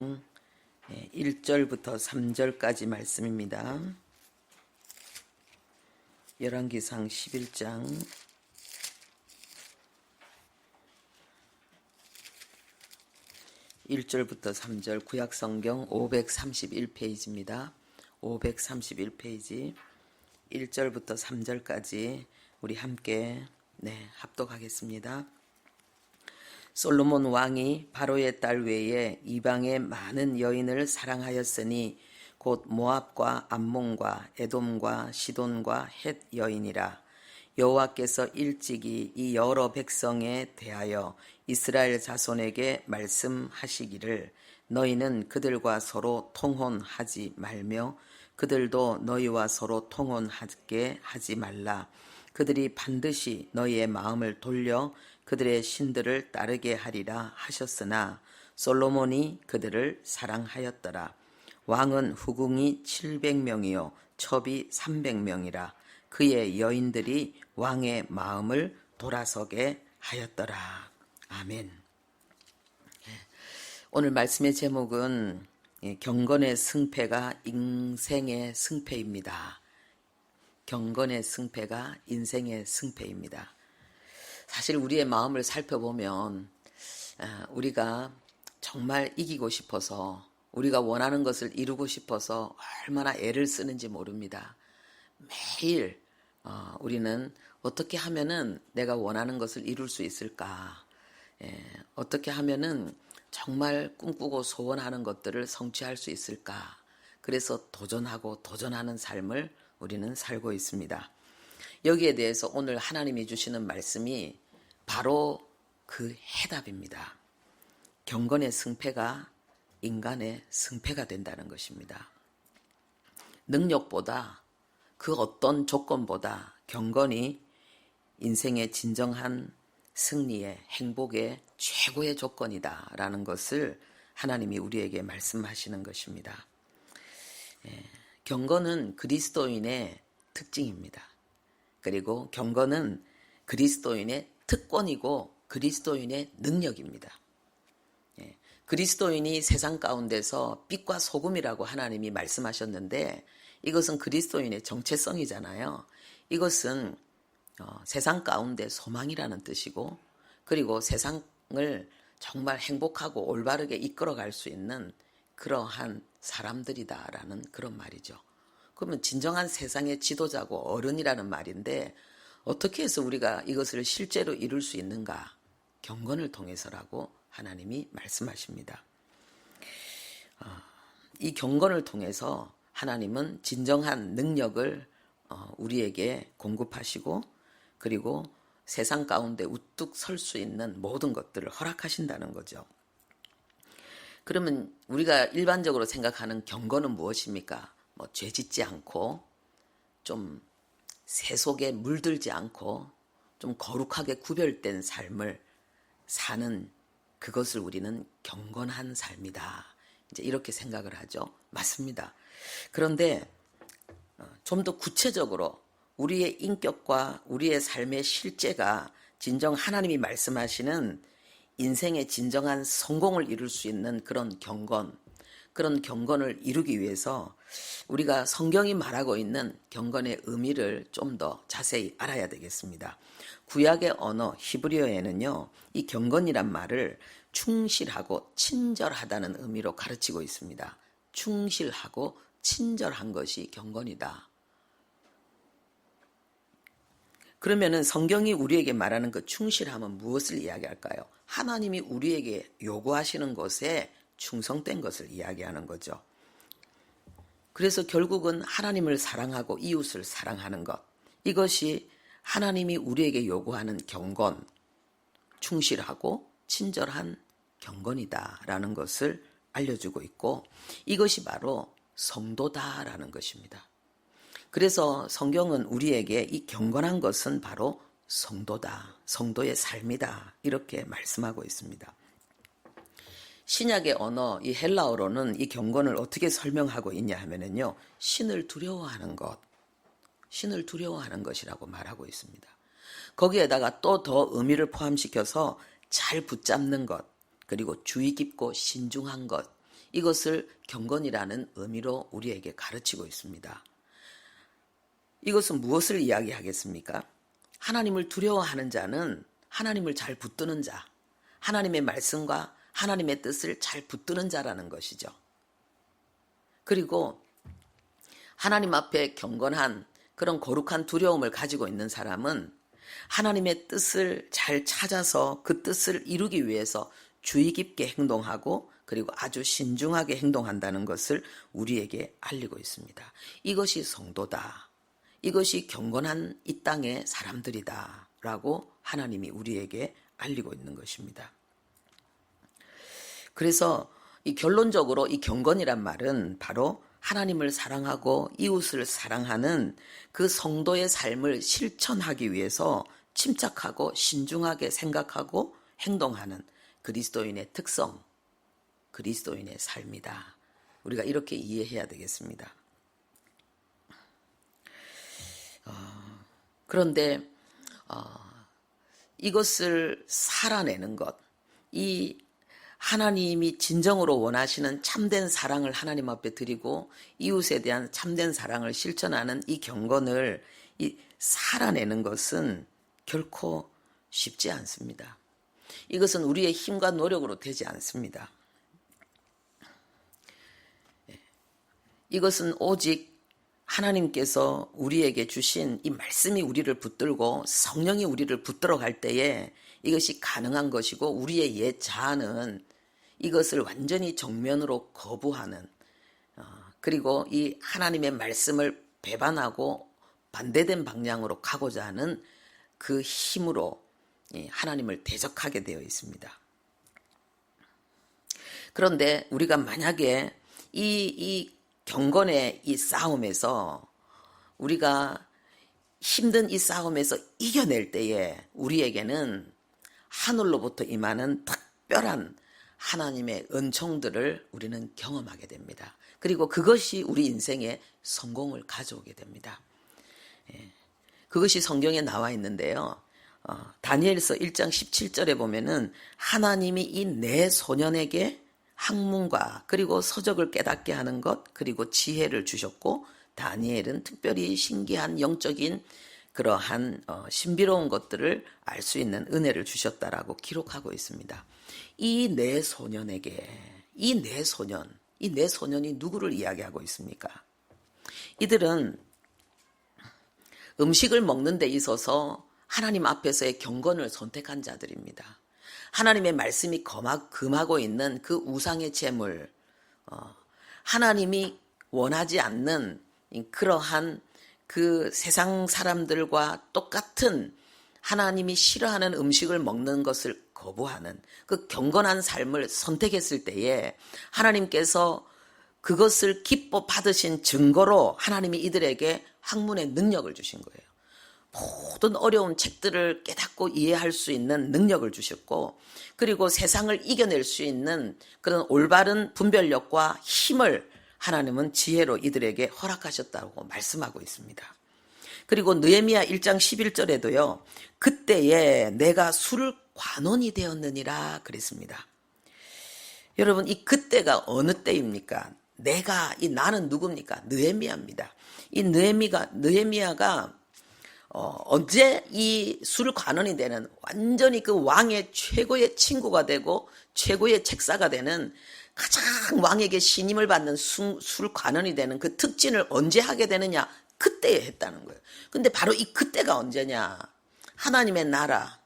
1절부터 3절까지 말씀입니다. 열왕기상 11장 1절부터 3절 구약성경 531페이지입니다. 531페이지 1절부터 3절까지 우리 함께 합독하겠습니다. 솔로몬 왕이 바로의 딸 외에 이방의 많은 여인을 사랑하였으니 곧 모압과 암몬과 에돔과 시돈과 헷 여인이라. 여호와께서 일찍이 이 여러 백성에 대하여 이스라엘 자손에게 말씀하시기를 너희는 그들과 서로 통혼하지 말며 그들도 너희와 서로 통혼하게 하지 말라. 그들이 반드시 너희의 마음을 돌려 그들의 신들을 따르게 하리라 하셨으나 솔로몬이 그들을 사랑하였더라. 왕은 후궁이 700명이요 첩이 300명이라. 그의 여인들이 왕의 마음을 돌아서게 하였더라. 아멘. 오늘 말씀의 제목은 경건의 승패가 인생의 승패입니다. 경건의 승패가 인생의 승패입니다. 사실 우리의 마음을 살펴보면 우리가 정말 이기고 싶어서 우리가 원하는 것을 이루고 싶어서 얼마나 애를 쓰는지 모릅니다. 매일 우리는 어떻게 하면은 내가 원하는 것을 이룰 수 있을까? 어떻게 하면은 정말 꿈꾸고 소원하는 것들을 성취할 수 있을까? 그래서 도전하고 도전하는 삶을 우리는 살고 있습니다. 여기에 대해서 오늘 하나님이 주시는 말씀이 바로 그 해답입니다. 경건의 승패가 인간의 승패가 된다는 것입니다. 능력보다 그 어떤 조건보다 경건이 인생의 진정한 승리의 행복의 최고의 조건이다라는 것을 하나님이 우리에게 말씀하시는 것입니다. 경건은 그리스도인의 특징입니다. 그리고 경건은 그리스도인의 특권이고 그리스도인의 능력입니다. 그리스도인이 세상 가운데서 빛과 소금이라고 하나님이 말씀하셨는데 이것은 그리스도인의 정체성이잖아요. 이것은 세상 가운데 소망이라는 뜻이고 그리고 세상을 정말 행복하고 올바르게 이끌어갈 수 있는 그러한 사람들이다라는 그런 말이죠. 그러면 진정한 세상의 지도자고 어른이라는 말인데 어떻게 해서 우리가 이것을 실제로 이룰 수 있는가? 경건을 통해서라고 하나님이 말씀하십니다. 이 경건을 통해서 하나님은 진정한 능력을 우리에게 공급하시고 그리고 세상 가운데 우뚝 설 수 있는 모든 것들을 허락하신다는 거죠. 그러면 우리가 일반적으로 생각하는 경건은 무엇입니까? 죄 짓지 않고 좀 세속에 물들지 않고 좀 거룩하게 구별된 삶을 사는 그것을 우리는 경건한 삶이다. 이제 이렇게 생각을 하죠. 맞습니다. 그런데 좀 더 구체적으로 우리의 인격과 우리의 삶의 실제가 진정 하나님이 말씀하시는 인생의 진정한 성공을 이룰 수 있는 그런 경건을 이루기 위해서 우리가 성경이 말하고 있는 경건의 의미를 좀 더 자세히 알아야 되겠습니다. 구약의 언어 히브리어에는요, 이 경건이란 말을 충실하고 친절하다는 의미로 가르치고 있습니다. 충실하고 친절한 것이 경건이다. 그러면은 성경이 우리에게 말하는 그 충실함은 무엇을 이야기할까요? 하나님이 우리에게 요구하시는 것에 충성된 것을 이야기하는 거죠. 그래서 결국은 하나님을 사랑하고 이웃을 사랑하는 것, 이것이 하나님이 우리에게 요구하는 경건, 충실하고 친절한 경건이다라는 것을 알려주고 있고 이것이 바로 성도다라는 것입니다. 그래서 성경은 우리에게 이 경건한 것은 바로 성도다, 성도의 삶이다 이렇게 말씀하고 있습니다. 신약의 언어, 이 헬라어로는 이 경건을 어떻게 설명하고 있냐 하면은요, 신을 두려워하는 것이라고 말하고 있습니다. 거기에다가 또 더 의미를 포함시켜서 잘 붙잡는 것, 그리고 주의 깊고 신중한 것, 이것을 경건이라는 의미로 우리에게 가르치고 있습니다. 이것은 무엇을 이야기하겠습니까? 하나님을 두려워하는 자는 하나님을 잘 붙드는 자, 하나님의 말씀과 하나님의 뜻을 잘 붙드는 자라는 것이죠. 그리고 하나님 앞에 경건한 그런 거룩한 두려움을 가지고 있는 사람은 하나님의 뜻을 잘 찾아서 그 뜻을 이루기 위해서 주의 깊게 행동하고 그리고 아주 신중하게 행동한다는 것을 우리에게 알리고 있습니다. 이것이 성도다. 이것이 경건한 이 땅의 사람들이다 라고 하나님이 우리에게 알리고 있는 것입니다. 그래서 결론적으로 이 경건이란 말은 바로 하나님을 사랑하고 이웃을 사랑하는 그 성도의 삶을 실천하기 위해서 침착하고 신중하게 생각하고 행동하는 그리스도인의 특성, 그리스도인의 삶이다. 우리가 이렇게 이해해야 되겠습니다. 그런데 이것을 살아내는 것, 이 하나님이 진정으로 원하시는 참된 사랑을 하나님 앞에 드리고 이웃에 대한 참된 사랑을 실천하는 이 경건을 살아내는 것은 결코 쉽지 않습니다. 이것은 우리의 힘과 노력으로 되지 않습니다. 이것은 오직 하나님께서 우리에게 주신 이 말씀이 우리를 붙들고 성령이 우리를 붙들어 갈 때에 이것이 가능한 것이고 우리의 옛 자아는 이것을 완전히 정면으로 거부하는 그리고 이 하나님의 말씀을 배반하고 반대된 방향으로 가고자 하는 그 힘으로 하나님을 대적하게 되어 있습니다. 그런데 우리가 만약에 이 경건의 이 싸움에서 우리가 힘든 이 싸움에서 이겨낼 때에 우리에게는 하늘로부터 임하는 특별한 하나님의 은총들을 우리는 경험하게 됩니다. 그리고 그것이 우리 인생의 성공을 가져오게 됩니다. 그것이 성경에 나와 있는데요. 다니엘서 1장 17절에 보면은 하나님이 이 네 소년에게 학문과 그리고 서적을 깨닫게 하는 것 그리고 지혜를 주셨고 다니엘은 특별히 신기한 영적인 그러한 신비로운 것들을 알 수 있는 은혜를 주셨다라고 기록하고 있습니다. 이 네 소년에게 이 네 소년이 누구를 이야기하고 있습니까? 이들은 음식을 먹는 데 있어서 하나님 앞에서의 경건을 선택한 자들입니다. 하나님의 말씀이 금하고 있는 그 우상의 제물, 하나님이 원하지 않는 그러한 그 세상 사람들과 똑같은 하나님이 싫어하는 음식을 먹는 것을 거부하는 그 경건한 삶을 선택했을 때에 하나님께서 그것을 기뻐 받으신 증거로 하나님이 이들에게 학문의 능력을 주신 거예요. 모든 어려운 책들을 깨닫고 이해할 수 있는 능력을 주셨고 그리고 세상을 이겨낼 수 있는 그런 올바른 분별력과 힘을 하나님은 지혜로 이들에게 허락하셨다고 말씀하고 있습니다. 그리고 느헤미야 1장 11절에도요. 그때에 내가 술 관원이 되었느니라 그랬습니다. 여러분 이 그때가 어느 때입니까? 나는 누굽니까? 느헤미야입니다. 이 느헤미야가 언제 이 술 관원이 되는 완전히 그 왕의 최고의 친구가 되고 최고의 책사가 되는 가장 왕에게 신임을 받는 술 관원이 되는 그 특진을 언제 하게 되느냐? 그때에 했다는 거예요. 근데 바로 이 그때가 언제냐? 하나님의 나라,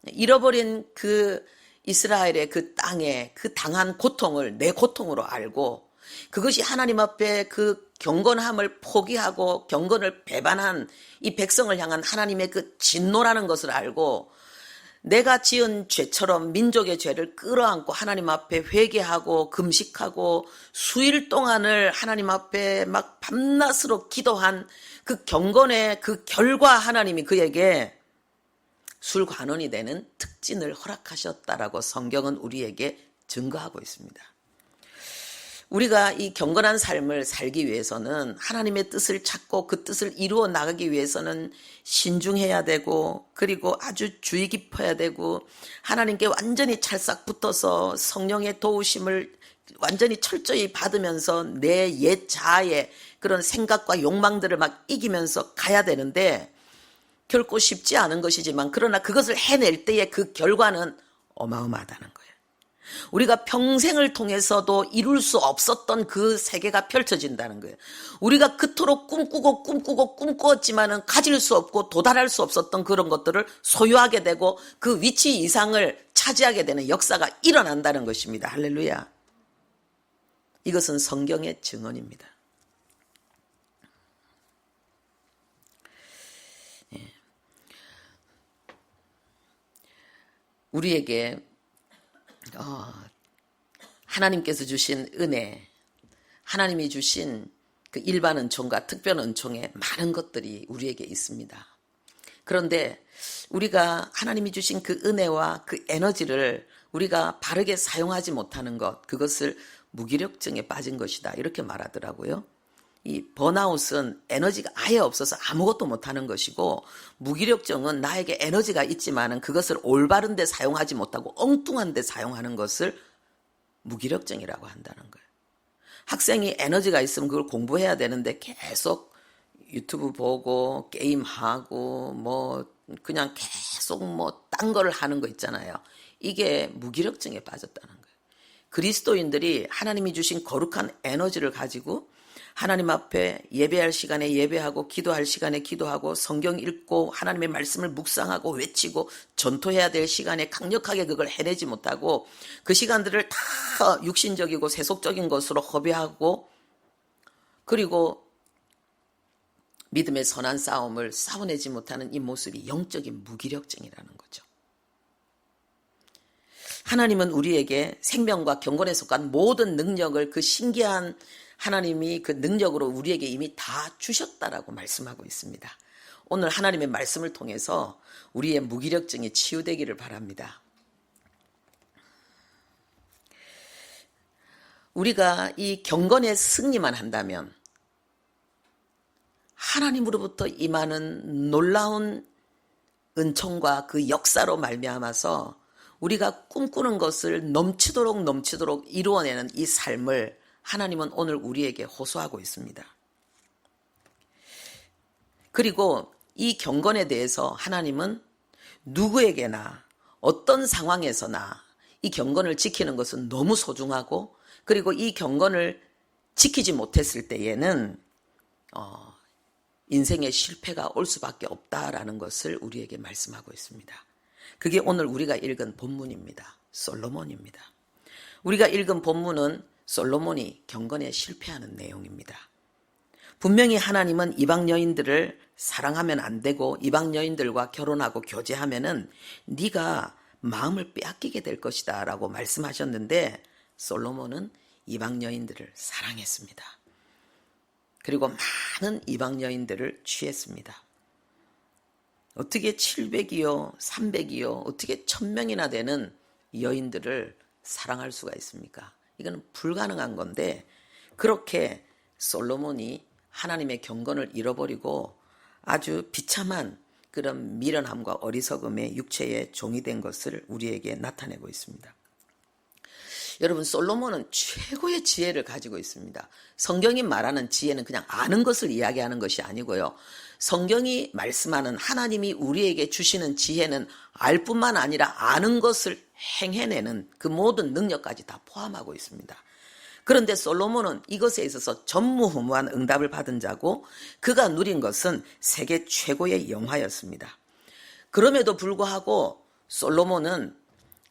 잃어버린 그 이스라엘의 그 땅에 그 당한 고통을 내 고통으로 알고 그것이 하나님 앞에 그 경건함을 포기하고 경건을 배반한 이 백성을 향한 하나님의 그 진노라는 것을 알고 내가 지은 죄처럼 민족의 죄를 끌어안고 하나님 앞에 회개하고 금식하고 수일 동안을 하나님 앞에 막 밤낮으로 기도한 그 경건의 그 결과 하나님이 그에게 술 관원이 되는 특진을 허락하셨다라고 성경은 우리에게 증거하고 있습니다. 우리가 이 경건한 삶을 살기 위해서는 하나님의 뜻을 찾고 그 뜻을 이루어 나가기 위해서는 신중해야 되고 그리고 아주 주의 깊어야 되고 하나님께 완전히 찰싹 붙어서 성령의 도우심을 완전히 철저히 받으면서 내 옛 자아의 그런 생각과 욕망들을 막 이기면서 가야 되는데 결코 쉽지 않은 것이지만 그러나 그것을 해낼 때의 그 결과는 어마어마하다는 거예요. 우리가 평생을 통해서도 이룰 수 없었던 그 세계가 펼쳐진다는 거예요. 우리가 그토록 꿈꾸었지만은 가질 수 없고 도달할 수 없었던 그런 것들을 소유하게 되고 그 위치 이상을 차지하게 되는 역사가 일어난다는 것입니다. 할렐루야. 이것은 성경의 증언입니다. 우리에게 하나님께서 주신 은혜, 하나님이 주신 그 일반 은총과 특별 은총에 많은 것들이 우리에게 있습니다. 그런데 우리가 하나님이 주신 그 은혜와 그 에너지를 우리가 바르게 사용하지 못하는 것, 그것을 무기력증에 빠진 것이다, 이렇게 말하더라고요. 이 번아웃은 에너지가 아예 없어서 아무것도 못하는 것이고, 무기력증은 나에게 에너지가 있지만은 그것을 올바른 데 사용하지 못하고 엉뚱한 데 사용하는 것을 무기력증이라고 한다는 거예요. 학생이 에너지가 있으면 그걸 공부해야 되는데 계속 유튜브 보고 게임하고 뭐 그냥 계속 뭐 딴 거를 하는 거 있잖아요. 이게 무기력증에 빠졌다는 거예요. 그리스도인들이 하나님이 주신 거룩한 에너지를 가지고 하나님 앞에 예배할 시간에 예배하고 기도할 시간에 기도하고 성경 읽고 하나님의 말씀을 묵상하고 외치고 전토해야 될 시간에 강력하게 그걸 해내지 못하고 그 시간들을 다 육신적이고 세속적인 것으로 허비하고 그리고 믿음의 선한 싸움을 싸워내지 못하는 이 모습이 영적인 무기력증이라는 거죠. 하나님은 우리에게 생명과 경건에 속한 모든 능력을 그 신기한 하나님이 그 능력으로 우리에게 이미 다 주셨다라고 말씀하고 있습니다. 오늘 하나님의 말씀을 통해서 우리의 무기력증이 치유되기를 바랍니다. 우리가 이 경건의 승리만 한다면 하나님으로부터 임하는 놀라운 은총과 그 역사로 말미암아서 우리가 꿈꾸는 것을 넘치도록 이루어내는 이 삶을 하나님은 오늘 우리에게 호소하고 있습니다. 그리고 이 경건에 대해서 하나님은 누구에게나 어떤 상황에서나 이 경건을 지키는 것은 너무 소중하고 그리고 이 경건을 지키지 못했을 때에는 인생의 실패가 올 수밖에 없다라는 것을 우리에게 말씀하고 있습니다. 그게 오늘 우리가 읽은 본문입니다. 솔로몬입니다. 우리가 읽은 본문은 솔로몬이 경건에 실패하는 내용입니다. 분명히 하나님은 이방 여인들을 사랑하면 안 되고 이방 여인들과 결혼하고 교제하면은 네가 마음을 빼앗기게 될 것이다 라고 말씀하셨는데 솔로몬은 이방 여인들을 사랑했습니다. 그리고 많은 이방 여인들을 취했습니다. 어떻게 700이요 300이요 어떻게 1000명이나 되는 여인들을 사랑할 수가 있습니까? 이건 불가능한 건데 그렇게 솔로몬이 하나님의 경건을 잃어버리고 아주 비참한 그런 미련함과 어리석음의 육체의 종이 된 것을 우리에게 나타내고 있습니다. 여러분, 솔로몬은 최고의 지혜를 가지고 있습니다. 성경이 말하는 지혜는 그냥 아는 것을 이야기하는 것이 아니고요. 성경이 말씀하는 하나님이 우리에게 주시는 지혜는 알 뿐만 아니라 아는 것을 행해내는 그 모든 능력까지 다 포함하고 있습니다. 그런데 솔로몬은 이것에 있어서 전무후무한 응답을 받은 자고 그가 누린 것은 세계 최고의 영화였습니다. 그럼에도 불구하고 솔로몬은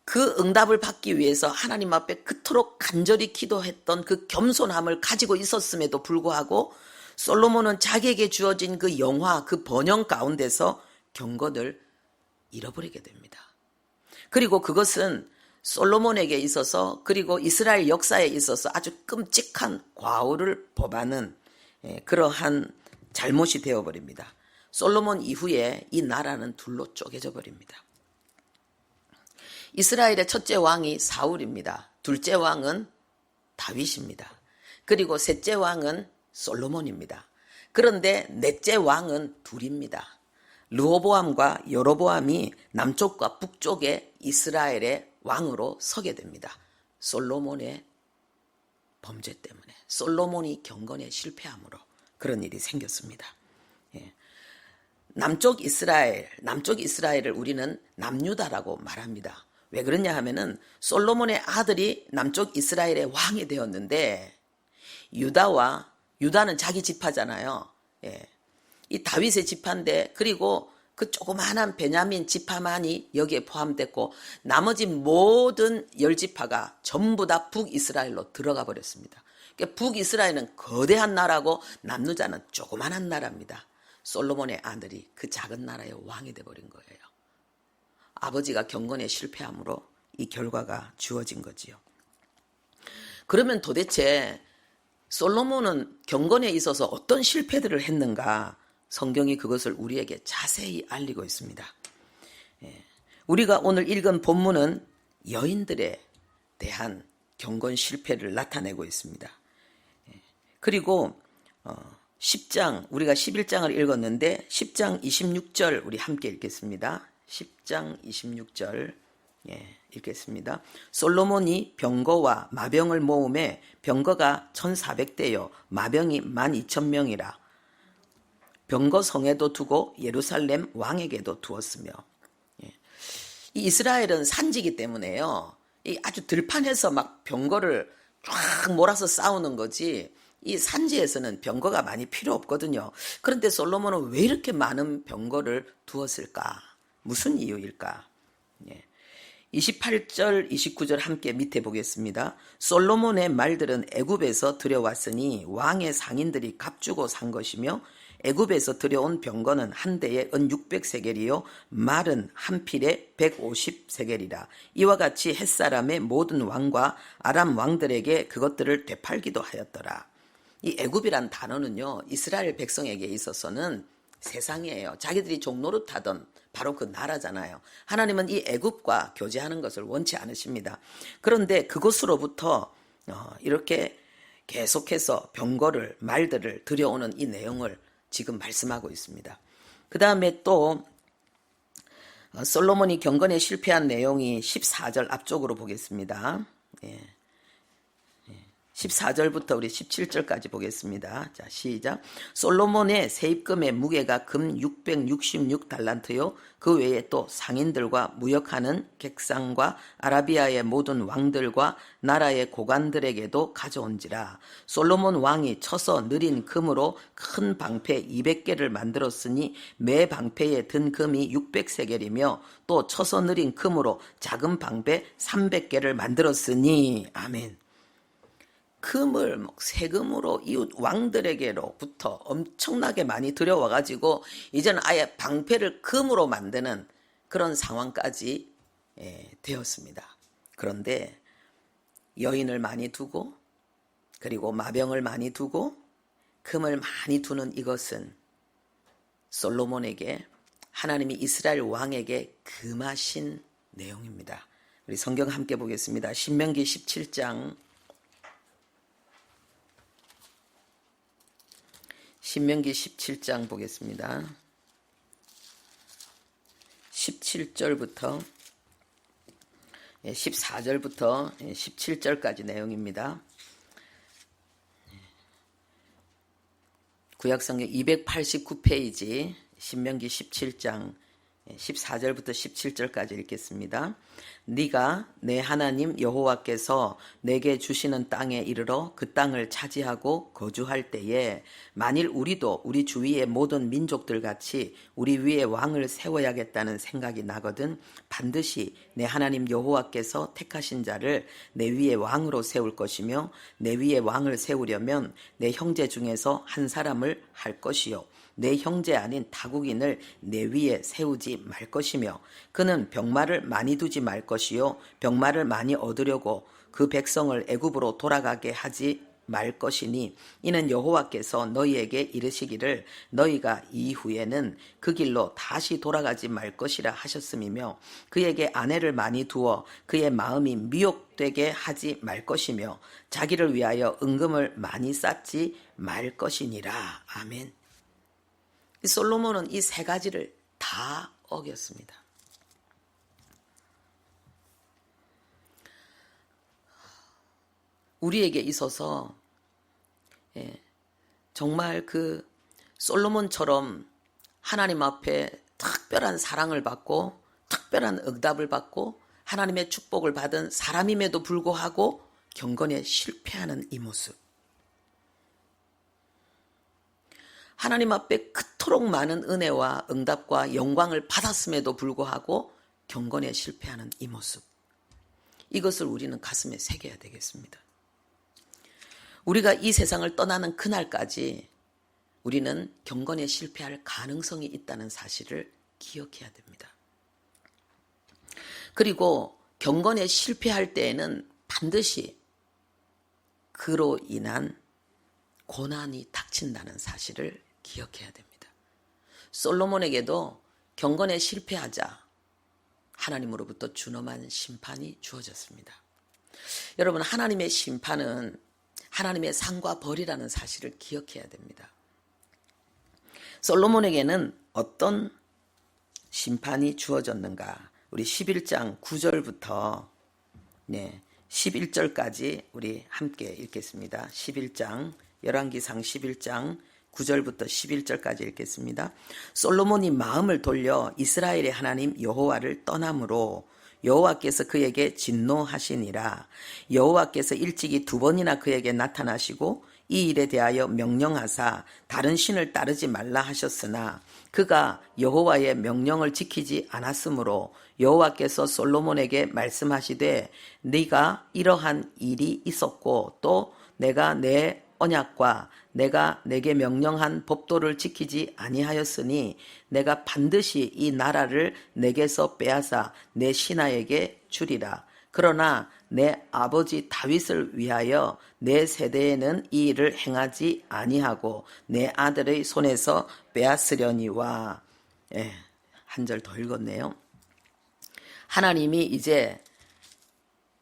그 응답을 받기 위해서 하나님 앞에 그토록 간절히 기도했던 그 겸손함을 가지고 있었음에도 불구하고 솔로몬은 자기에게 주어진 그 영화, 그 번영 가운데서 경건을 잃어버리게 됩니다. 그리고 그것은 솔로몬에게 있어서 그리고 이스라엘 역사에 있어서 아주 끔찍한 과오를 범하는 그러한 잘못이 되어버립니다. 솔로몬 이후에 이 나라는 둘로 쪼개져 버립니다. 이스라엘의 첫째 왕이 사울입니다. 둘째 왕은 다윗입니다. 그리고 셋째 왕은 솔로몬입니다. 그런데 넷째 왕은 둘입니다. 르호보암과 여로보암이 남쪽과 북쪽에 이스라엘의 왕으로 서게 됩니다. 솔로몬의 범죄 때문에 솔로몬이 경건에 실패함으로 그런 일이 생겼습니다. 예. 남쪽 이스라엘을 우리는 남유다라고 말합니다. 왜 그러냐 하면은 솔로몬의 아들이 남쪽 이스라엘의 왕이 되었는데 유다는 자기 지파잖아요. 예. 이 다윗의 지파인데 그리고 그 조그마한 베냐민 지파만이 여기에 포함됐고 나머지 모든 10지파가 전부 다 북이스라엘로 들어가 버렸습니다. 그러니까 북이스라엘은 거대한 나라고 남유다는 조그마한 나라입니다. 솔로몬의 아들이 그 작은 나라의 왕이 돼버린 거예요. 아버지가 경건에 실패함으로 이 결과가 주어진 거지요. 그러면 도대체 솔로몬은 경건에 있어서 어떤 실패들을 했는가? 성경이 그것을 우리에게 자세히 알리고 있습니다. 우리가 오늘 읽은 본문은 여인들에 대한 경건 실패를 나타내고 있습니다. 그리고 10장, 우리가 11장을 읽었는데 10장 26절 우리 함께 읽겠습니다. 10장 26절 읽겠습니다. 솔로몬이 병거와 마병을 모음에 병거가 1400대요 마병이 12,000명이라 병거 성에도 두고 예루살렘 왕에게도 두었으며 이 이스라엘은 산지기 때문에요. 이 아주 들판에서 막 병거를 쫙 몰아서 싸우는 거지 이 산지에서는 병거가 많이 필요 없거든요. 그런데 솔로몬은 왜 이렇게 많은 병거를 두었을까? 무슨 이유일까? 28절, 29절 함께 밑에 보겠습니다. 솔로몬의 말들은 애굽에서 들여왔으니 왕의 상인들이 값주고 산 것이며 애굽에서 들여온 병거는 한 대에 은 600세겔이요 말은 한 필에 150세겔이라. 이와 같이 햇사람의 모든 왕과 아람 왕들에게 그것들을 되팔기도 하였더라. 이 애굽이란 단어는요 이스라엘 백성에게 있어서는 세상이에요. 자기들이 종노릇하던 바로 그 나라잖아요. 하나님은 이 애굽과 교제하는 것을 원치 않으십니다. 그런데 그곳으로부터 이렇게 계속해서 병거를 말들을 들여오는 이 내용을 지금 말씀하고 있습니다. 그 다음에 또 솔로몬이 경건에 실패한 내용이 14절 앞쪽으로 보겠습니다. 14절부터 우리 17절까지 보겠습니다. 자, 시작. 솔로몬의 세입금의 무게가 금 666달란트요. 그 외에 또 상인들과 무역하는 객상과 아라비아의 모든 왕들과 나라의 고관들에게도 가져온지라. 솔로몬 왕이 쳐서 느린 금으로 큰 방패 200개를 만들었으니 매 방패에 든 금이 600세겔이며 또 쳐서 느린 금으로 작은 방패 300개를 만들었으니 아멘. 금을 세금으로 이웃 왕들에게로부터 엄청나게 많이 들여와가지고 이제는 아예 방패를 금으로 만드는 그런 상황까지 되었습니다. 그런데 여인을 많이 두고 그리고 마병을 많이 두고 금을 많이 두는 이것은 솔로몬에게 하나님이 이스라엘 왕에게 금하신 내용입니다. 우리 성경 함께 보겠습니다. 신명기 17장 신명기 17장 보겠습니다. 17절부터 14절부터 17절까지 내용입니다. 구약성경 289페이지 신명기 17장 14절부터 17절까지 읽겠습니다. 네가 내 하나님 여호와께서 내게 주시는 땅에 이르러 그 땅을 차지하고 거주할 때에 만일 우리도 우리 주위의 모든 민족들 같이 우리 위에 왕을 세워야겠다는 생각이 나거든 반드시 내 하나님 여호와께서 택하신 자를 내 위에 왕으로 세울 것이며 내 위에 왕을 세우려면 내 형제 중에서 한 사람을 할 것이요 내 형제 아닌 타국인을 내 위에 세우지 말 것이며 그는 병마를 많이 두지 말 것이요 병마를 많이 얻으려고 그 백성을 애굽으로 돌아가게 하지 말 것이니 이는 여호와께서 너희에게 이르시기를 너희가 이후에는 그 길로 다시 돌아가지 말 것이라 하셨음이며 그에게 아내를 많이 두어 그의 마음이 미혹되게 하지 말 것이며 자기를 위하여 은금을 많이 쌓지 말 것이니라. 아멘. 솔로몬은 이 세 가지를 다 어겼습니다. 우리에게 있어서 정말 그 솔로몬처럼 하나님 앞에 특별한 사랑을 받고 특별한 응답을 받고 하나님의 축복을 받은 사람임에도 불구하고 경건에 실패하는 이 모습. 하나님 앞에 그토록 많은 은혜와 응답과 영광을 받았음에도 불구하고 경건에 실패하는 이 모습. 이것을 우리는 가슴에 새겨야 되겠습니다. 우리가 이 세상을 떠나는 그날까지 우리는 경건에 실패할 가능성이 있다는 사실을 기억해야 됩니다. 그리고 경건에 실패할 때에는 반드시 그로 인한 고난이 닥친다는 사실을 기억해야 됩니다. 솔로몬에게도 경건에 실패하자 하나님으로부터 준엄한 심판이 주어졌습니다. 여러분, 하나님의 심판은 하나님의 상과 벌이라는 사실을 기억해야 됩니다. 솔로몬에게는 어떤 심판이 주어졌는가? 우리 11장 9절부터 11절까지 우리 함께 읽겠습니다. 11장, 열왕기상 11장 9절부터 11절까지 읽겠습니다. 솔로몬이 마음을 돌려 이스라엘의 하나님 여호와를 떠남으로 여호와께서 그에게 진노하시니라. 여호와께서 일찍이 2번이나 그에게 나타나시고 이 일에 대하여 명령하사 다른 신을 따르지 말라 하셨으나 그가 여호와의 명령을 지키지 않았으므로 여호와께서 솔로몬에게 말씀하시되 네가 이러한 일이 있었고 또 내가 내 언약과 내가 내게 명령한 법도를 지키지 아니하였으니 내가 반드시 이 나라를 내게서 빼앗아 내 신하에게 주리라. 그러나 내 아버지 다윗을 위하여 내 세대에는 이 일을 행하지 아니하고 내 아들의 손에서 빼앗으려니와. 한 절 더 읽었네요. 하나님이 이제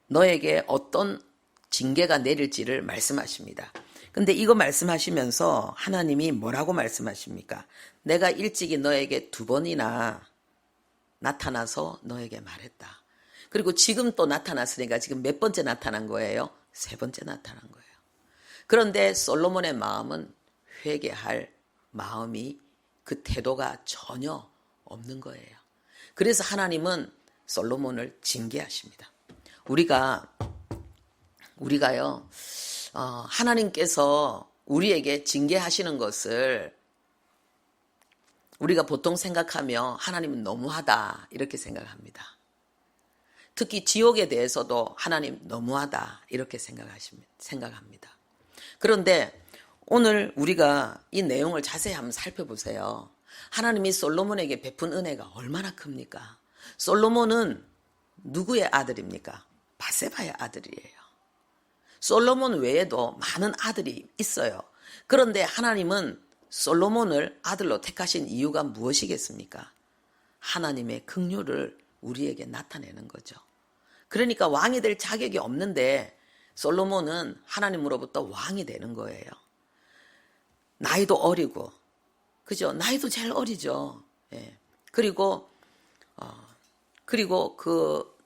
너에게 어떤 징계가 내릴지를 말씀하십니다. 근데 이거 말씀하시면서 하나님이 뭐라고 말씀하십니까? 내가 일찍이 너에게 2번이나 나타나서 너에게 말했다. 그리고 지금 또 나타났으니까 지금 몇 번째 나타난 거예요? 3번째 나타난 거예요. 그런데 솔로몬의 마음은 회개할 마음이 그 태도가 전혀 없는 거예요. 그래서 하나님은 솔로몬을 징계하십니다. 우리가요, 하나님께서 우리에게 징계하시는 것을 우리가 보통 생각하며 하나님은 너무하다 이렇게 생각합니다. 특히 지옥에 대해서도 하나님 너무하다 이렇게 생각합니다. 그런데 오늘 우리가 이 내용을 자세히 한번 살펴보세요. 하나님이 솔로몬에게 베푼 은혜가 얼마나 큽니까? 솔로몬은 누구의 아들입니까? 바세바의 아들이에요. 솔로몬 외에도 많은 아들이 있어요. 그런데 하나님은 솔로몬을 아들로 택하신 이유가 무엇이겠습니까? 하나님의 긍휼을 우리에게 나타내는 거죠. 그러니까 왕이 될 자격이 없는데 솔로몬은 하나님으로부터 왕이 되는 거예요. 나이도 어리고, 그죠? 나이도 제일 어리죠. 그리고 그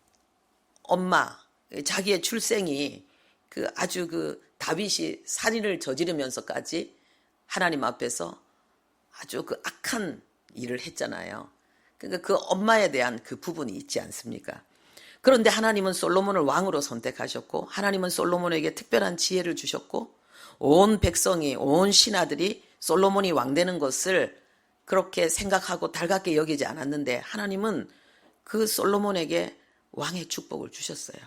엄마, 자기의 출생이 아주 다윗이 살인을 저지르면서까지 하나님 앞에서 아주 악한 일을 했잖아요. 그러니까 그 엄마에 대한 그 부분이 있지 않습니까? 그런데 하나님은 솔로몬을 왕으로 선택하셨고 하나님은 솔로몬에게 특별한 지혜를 주셨고 온 백성이, 온 신하들이 솔로몬이 왕 되는 것을 그렇게 생각하고 달갑게 여기지 않았는데 하나님은 그 솔로몬에게 왕의 축복을 주셨어요.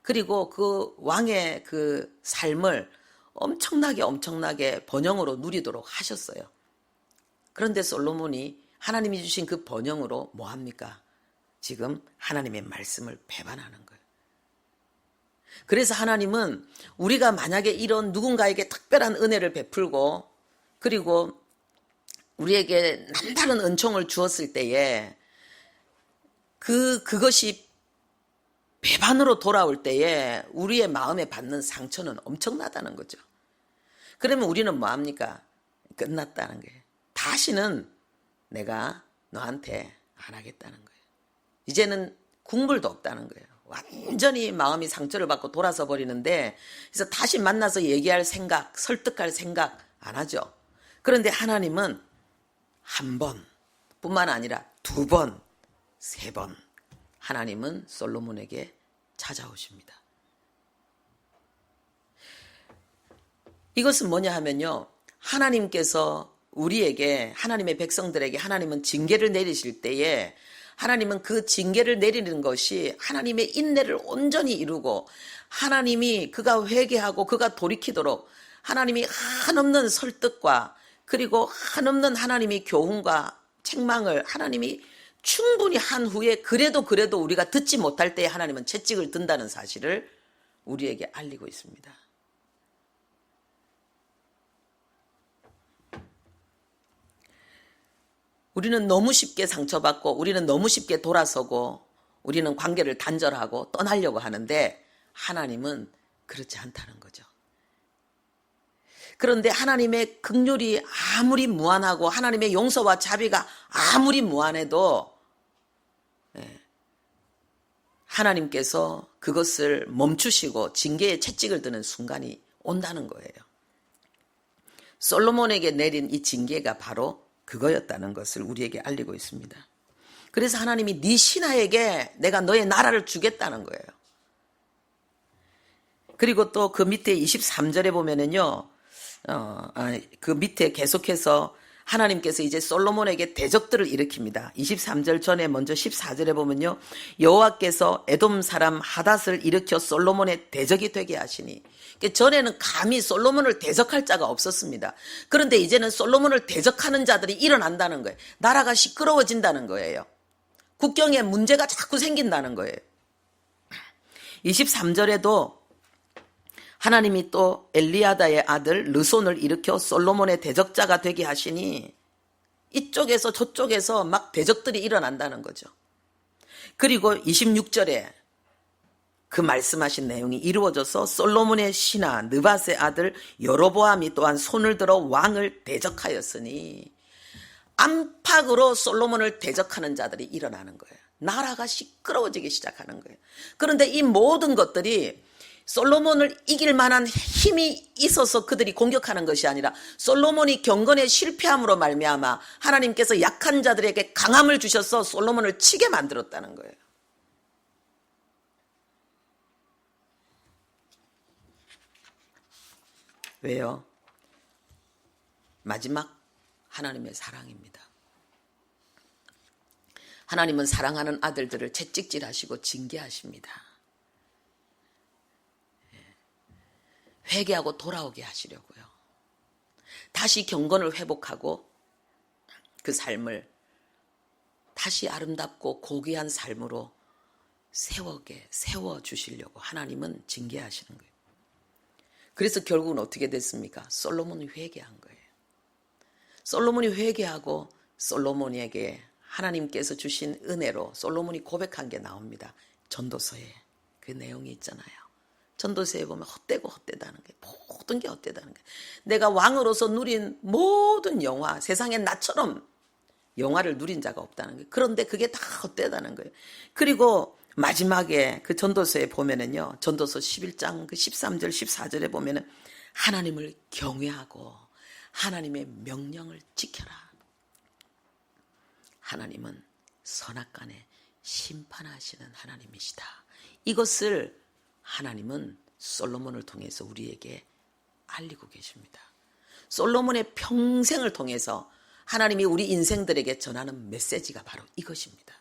그리고 그 왕의 그 삶을 엄청나게 번영으로 누리도록 하셨어요. 그런데 솔로몬이 하나님이 주신 그 번영으로 뭐합니까? 지금 하나님의 말씀을 배반하는 거예요. 그래서 하나님은 우리가 만약에 이런 누군가에게 특별한 은혜를 베풀고 그리고 우리에게 남다른 은총을 주었을 때에 그것이 배반으로 돌아올 때에 우리의 마음에 받는 상처는 엄청나다는 거죠. 그러면 우리는 뭐합니까? 끝났다는 거예요. 다시는 내가 너한테 안 하겠다는 거예요. 이제는 국물도 없다는 거예요. 완전히 마음이 상처를 받고 돌아서 버리는데, 그래서 다시 만나서 얘기할 생각, 설득할 생각 안 하죠. 그런데 하나님은 한 번 뿐만 아니라 두 번, 세 번 하나님은 솔로몬에게 찾아오십니다. 이것은 뭐냐 하면요, 하나님께서 우리에게, 하나님의 백성들에게 하나님은 징계를 내리실 때에 하나님은 그 징계를 내리는 것이 하나님의 인내를 온전히 이루고 하나님이 그가 회개하고 그가 돌이키도록 하나님이 한없는 설득과 그리고 한없는 하나님의 교훈과 책망을 하나님이 충분히 한 후에 그래도 우리가 듣지 못할 때에 하나님은 채찍을 든다는 사실을 우리에게 알리고 있습니다. 우리는 너무 쉽게 상처받고 우리는 너무 쉽게 돌아서고 우리는 관계를 단절하고 떠나려고 하는데 하나님은 그렇지 않다는 거죠. 그런데 하나님의 긍휼이 아무리 무한하고 하나님의 용서와 자비가 아무리 무한해도 하나님께서 그것을 멈추시고 징계의 채찍을 드는 순간이 온다는 거예요. 솔로몬에게 내린 이 징계가 바로 그거였다는 것을 우리에게 알리고 있습니다. 그래서 하나님이 네 신하에게 내가 너의 나라를 주겠다는 거예요. 그리고 또 그 밑에 23절에 보면은요, 그 밑에 계속해서 하나님께서 이제 솔로몬에게 대적들을 일으킵니다. 23절 전에 먼저 14절에 보면요, 여호와께서 에돔 사람 하닷을 일으켜 솔로몬의 대적이 되게 하시니, 전에는 감히 솔로몬을 대적할 자가 없었습니다. 그런데 이제는 솔로몬을 대적하는 자들이 일어난다는 거예요. 나라가 시끄러워진다는 거예요. 국경에 문제가 자꾸 생긴다는 거예요. 23절에도 하나님이 또 엘리야다의 아들 르손을 일으켜 솔로몬의 대적자가 되게 하시니 이쪽에서 저쪽에서 막 대적들이 일어난다는 거죠. 그리고 26절에 그 말씀하신 내용이 이루어져서 솔로몬의 신하 느밧의 아들 여로보암이 또한 손을 들어 왕을 대적하였으니, 안팎으로 솔로몬을 대적하는 자들이 일어나는 거예요. 나라가 시끄러워지기 시작하는 거예요. 그런데 이 모든 것들이 솔로몬을 이길 만한 힘이 있어서 그들이 공격하는 것이 아니라 솔로몬이 경건에 실패함으로 말미암아 하나님께서 약한 자들에게 강함을 주셔서 솔로몬을 치게 만들었다는 거예요. 왜요? 마지막 하나님의 사랑입니다. 하나님은 사랑하는 아들들을 채찍질하시고 징계하십니다. 회개하고 돌아오게 하시려고요. 다시 경건을 회복하고 그 삶을 다시 아름답고 고귀한 삶으로 세워주시려고 하나님은 징계하시는 거예요. 그래서 결국은 어떻게 됐습니까? 솔로몬이 회개한 거예요. 솔로몬이 회개하고 솔로몬에게 하나님께서 주신 은혜로 솔로몬이 고백한 게 나옵니다. 전도서에 그 내용이 있잖아요. 전도서에 보면 헛되다는 게, 모든 게 헛되다는 게, 내가 왕으로서 누린 모든 영화, 세상에 나처럼 영화를 누린 자가 없다는 거예요. 그런데 그게 다 헛되다는 거예요. 그리고 마지막에 그 전도서에 보면은요, 전도서 11장 그 13절 14절에 보면은 하나님을 경외하고 하나님의 명령을 지켜라. 하나님은 선악간에 심판하시는 하나님이시다. 이것을 하나님은 솔로몬을 통해서 우리에게 알리고 계십니다. 솔로몬의 평생을 통해서 하나님이 우리 인생들에게 전하는 메시지가 바로 이것입니다.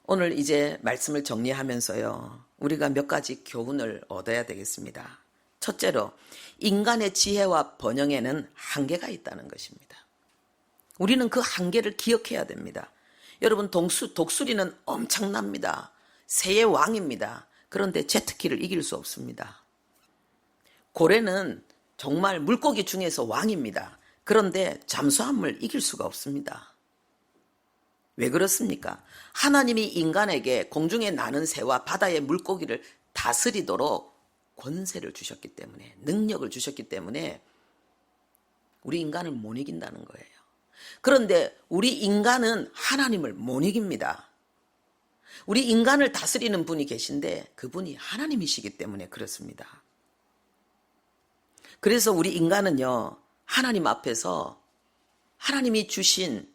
오늘 이제 말씀을 정리하면서요, 우리가 몇 가지 교훈을 얻어야 되겠습니다. 첫째로, 인간의 지혜와 번영에는 한계가 있다는 것입니다. 우리는 그 한계를 기억해야 됩니다. 여러분, 독수리는 엄청납니다. 새의 왕입니다. 그런데 제트키를 이길 수 없습니다. 고래는 정말 물고기 중에서 왕입니다. 그런데 잠수함을 이길 수가 없습니다. 왜 그렇습니까? 하나님이 인간에게 공중에 나는 새와 바다의 물고기를 다스리도록 권세를 주셨기 때문에, 능력을 주셨기 때문에 우리 인간을 못 이긴다는 거예요. 그런데 우리 인간은 하나님을 못 이깁니다. 우리 인간을 다스리는 분이 계신데 그분이 하나님이시기 때문에 그렇습니다. 그래서 우리 인간은요, 하나님 앞에서 하나님이 주신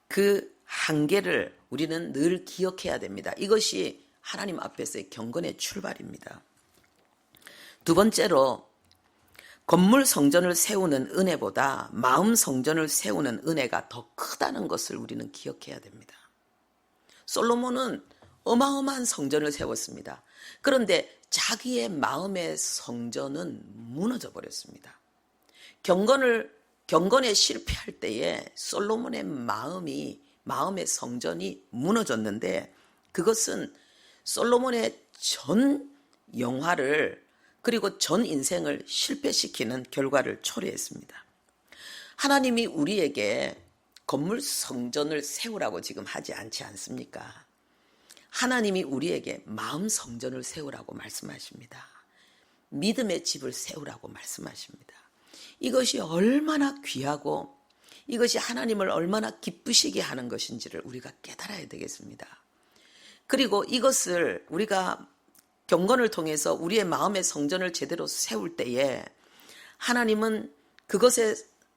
그 한계를 우리는 늘 기억해야 됩니다. 이것이 하나님 앞에서의 경건의 출발입니다. 두 번째로, 건물 성전을 세우는 은혜보다 마음 성전을 세우는 은혜가 더 크다는 것을 우리는 기억해야 됩니다. 솔로몬은 어마어마한 성전을 세웠습니다. 그런데 자기의 마음의 성전은 무너져 버렸습니다. 경건에 실패할 때에 솔로몬의 마음의 성전이 무너졌는데, 그것은 솔로몬의 전 영화를, 그리고 전 인생을 실패시키는 결과를 초래했습니다. 하나님이 우리에게 건물 성전을 세우라고 지금 하지 않지 않습니까? 하나님이 우리에게 마음 성전을 세우라고 말씀하십니다. 믿음의 집을 세우라고 말씀하십니다. 이것이 얼마나 귀하고 이것이 하나님을 얼마나 기쁘시게 하는 것인지를 우리가 깨달아야 되겠습니다. 그리고 이것을 우리가 경건을 통해서 우리의 마음의 성전을 제대로 세울 때에 하나님은 그것에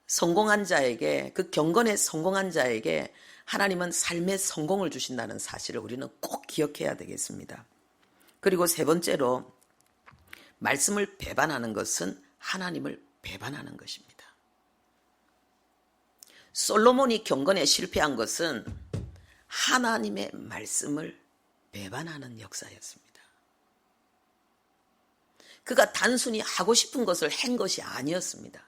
성공한 자에게, 그 경건에 성공한 자에게 하나님은 삶의 성공을 주신다는 사실을 우리는 꼭 기억해야 되겠습니다. 그리고 세 번째로, 말씀을 배반하는 것은 하나님을 배반하는 것입니다. 솔로몬이 경건에 실패한 것은 하나님의 말씀을 배반하는 역사였습니다. 그가 단순히 하고 싶은 것을 한 것이 아니었습니다.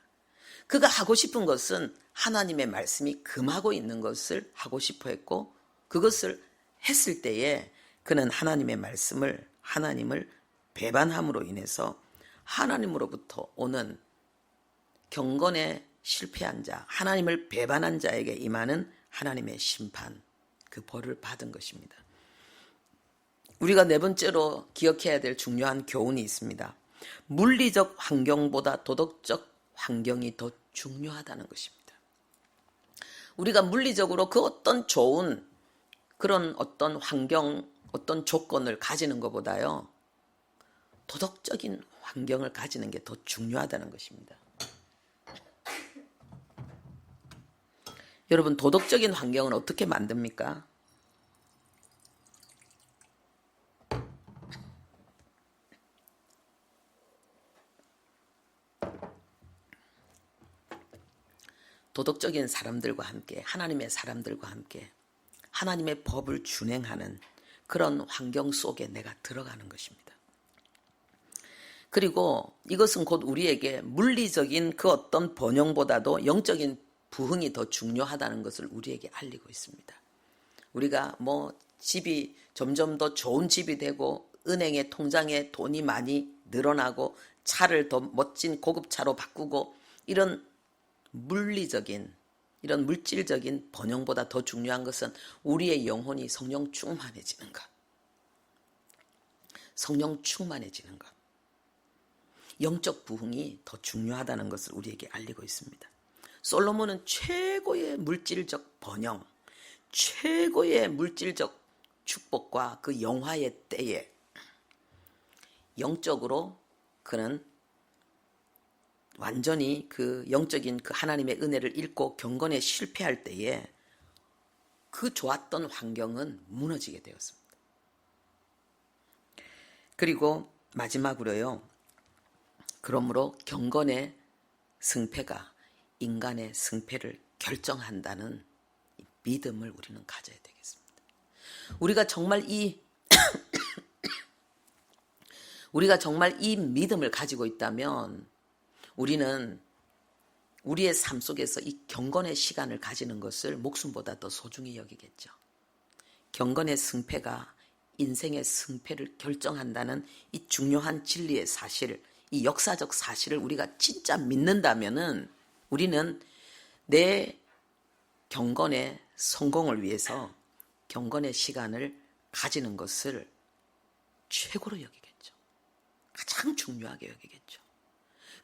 그가 하고 싶은 것은 하나님의 말씀이 금하고 있는 것을 하고 싶어 했고, 그것을 했을 때에 그는 하나님을 배반함으로 인해서 하나님으로부터 오는 경건에 실패한 자, 하나님을 배반한 자에게 임하는 하나님의 심판, 그 벌을 받은 것입니다. 우리가 네 번째로 기억해야 될 중요한 교훈이 있습니다. 물리적 환경보다 도덕적 환경이 더 중요하다는 것입니다. 우리가 물리적으로 그 어떤 좋은 그런 어떤 환경, 어떤 조건을 가지는 것보다요, 도덕적인 환경을 가지는 게 더 중요하다는 것입니다. 여러분, 도덕적인 환경은 어떻게 만듭니까? 도덕적인 사람들과 함께, 하나님의 사람들과 함께 하나님의 법을 준행하는 그런 환경 속에 내가 들어가는 것입니다. 그리고 이것은 곧 우리에게 물리적인 그 어떤 번영보다도 영적인 부흥이 더 중요하다는 것을 우리에게 알리고 있습니다. 우리가 집이 점점 더 좋은 집이 되고 은행의 통장에 돈이 많이 늘어나고 차를 더 멋진 고급차로 바꾸고 이런 물리적인, 이런 물질적인 번영보다 더 중요한 것은 우리의 영혼이 성령 충만해지는 것. 성령 충만해지는 것. 영적 부흥이 더 중요하다는 것을 우리에게 알리고 있습니다. 솔로몬은 최고의 물질적 번영, 최고의 물질적 축복과 그 영화의 때에 영적으로 그는 완전히 그 영적인 그 하나님의 은혜를 잃고 경건에 실패할 때에 그 좋았던 환경은 무너지게 되었습니다. 그리고 마지막으로요, 그러므로 경건의 승패가 인간의 승패를 결정한다는 믿음을 우리는 가져야 되겠습니다. 우리가 정말 이 믿음을 가지고 있다면 우리는 우리의 삶 속에서 이 경건의 시간을 가지는 것을 목숨보다 더 소중히 여기겠죠. 경건의 승패가 인생의 승패를 결정한다는 이 중요한 진리의 사실, 이 역사적 사실을 우리가 진짜 믿는다면은 우리는 내 경건의 성공을 위해서 경건의 시간을 가지는 것을 최고로 여기겠죠. 가장 중요하게 여기겠죠.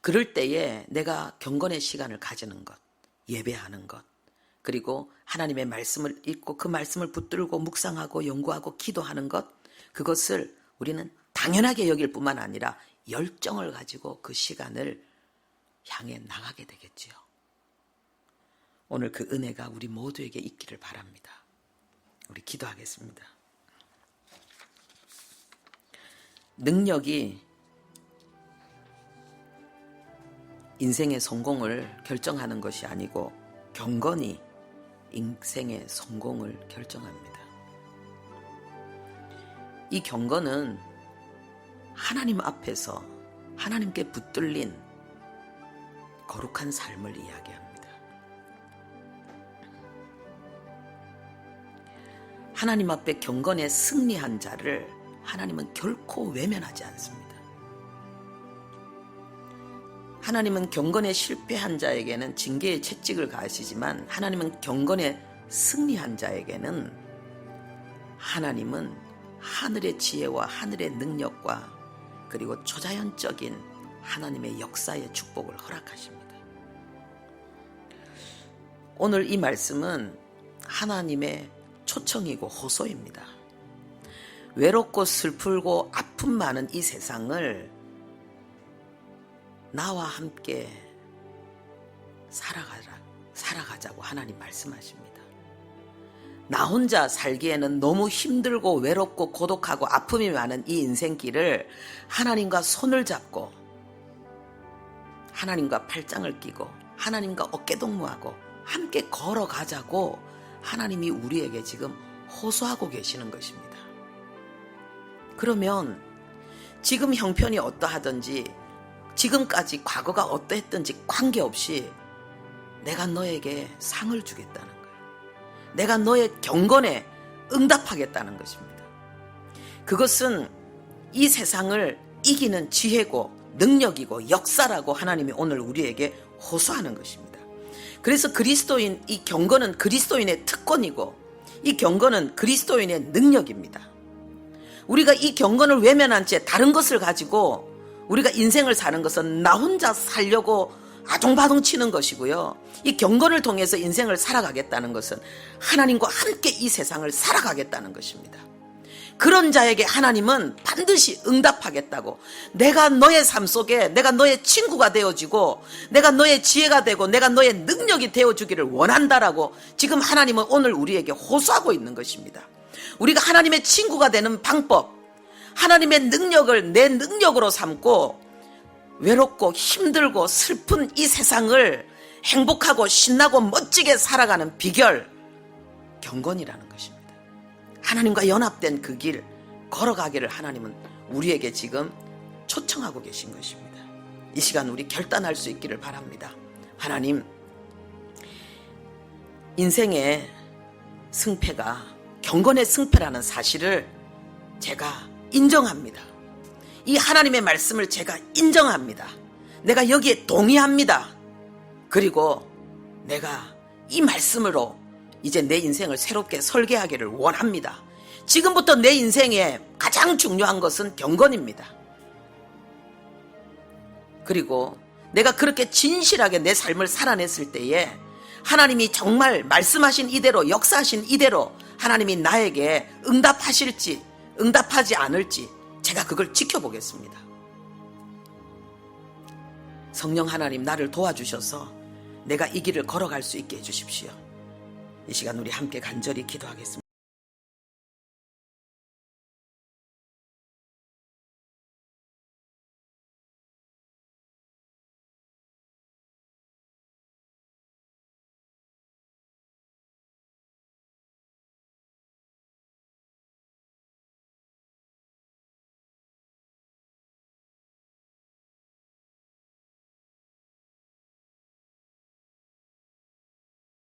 그럴 때에 내가 경건의 시간을 가지는 것, 예배하는 것, 그리고 하나님의 말씀을 읽고 그 말씀을 붙들고 묵상하고 연구하고 기도하는 것, 그것을 우리는 당연하게 여길 뿐만 아니라 열정을 가지고 그 시간을 향해 나가게 되겠지요. 오늘 그 은혜가 우리 모두에게 있기를 바랍니다. 우리 기도하겠습니다. 능력이 인생의 성공을 결정하는 것이 아니고 경건이 인생의 성공을 결정합니다. 이 경건은 하나님 앞에서 하나님께 붙들린 거룩한 삶을 이야기합니다. 하나님 앞에 경건에 승리한 자를 하나님은 결코 외면하지 않습니다. 하나님은 경건에 실패한 자에게는 징계의 채찍을 가하시지만 하나님은 경건에 승리한 자에게는 하나님은 하늘의 지혜와 하늘의 능력과 그리고 초자연적인 하나님의 역사의 축복을 허락하십니다. 오늘 이 말씀은 하나님의 초청이고 호소입니다. 외롭고 슬프고 아픔 많은 이 세상을 나와 함께 살아가자고 하나님 말씀하십니다. 나 혼자 살기에는 너무 힘들고 외롭고 고독하고 아픔이 많은 이 인생길을 하나님과 손을 잡고 하나님과 팔짱을 끼고 하나님과 어깨동무하고 함께 걸어가자고 하나님이 우리에게 지금 호소하고 계시는 것입니다. 그러면 지금 형편이 어떠하든지 지금까지 과거가 어떠했든지 관계없이 내가 너에게 상을 주겠다는 거예요. 내가 너의 경건에 응답하겠다는 것입니다. 그것은 이 세상을 이기는 지혜고 능력이고 역사라고 하나님이 오늘 우리에게 호소하는 것입니다. 그래서 그리스도인, 이 경건은 그리스도인의 특권이고 이 경건은 그리스도인의 능력입니다. 우리가 이 경건을 외면한 채 다른 것을 가지고 우리가 인생을 사는 것은 나 혼자 살려고 아동바동 치는 것이고요. 이 경건을 통해서 인생을 살아가겠다는 것은 하나님과 함께 이 세상을 살아가겠다는 것입니다. 그런 자에게 하나님은 반드시 응답하겠다고, 내가 너의 삶 속에 내가 너의 친구가 되어주고 내가 너의 지혜가 되고 내가 너의 능력이 되어주기를 원한다라고 지금 하나님은 오늘 우리에게 호소하고 있는 것입니다. 우리가 하나님의 친구가 되는 방법, 하나님의 능력을 내 능력으로 삼고 외롭고 힘들고 슬픈 이 세상을 행복하고 신나고 멋지게 살아가는 비결, 경건이라는 것입니다. 하나님과 연합된 그 길 걸어가기를 하나님은 우리에게 지금 초청하고 계신 것입니다. 이 시간 우리 결단할 수 있기를 바랍니다. 하나님, 인생의 승패가 경건의 승패라는 사실을 제가 인정합니다. 이 하나님의 말씀을 제가 인정합니다. 내가 여기에 동의합니다. 그리고 내가 이 말씀으로 이제 내 인생을 새롭게 설계하기를 원합니다. 지금부터 내 인생에 가장 중요한 것은 경건입니다. 그리고 내가 그렇게 진실하게 내 삶을 살아냈을 때에 하나님이 정말 말씀하신 이대로, 역사하신 이대로 하나님이 나에게 응답하실지 응답하지 않을지 제가 그걸 지켜보겠습니다. 성령 하나님, 나를 도와주셔서 내가 이 길을 걸어갈 수 있게 해주십시오. 이 시간 우리 함께 간절히 기도하겠습니다.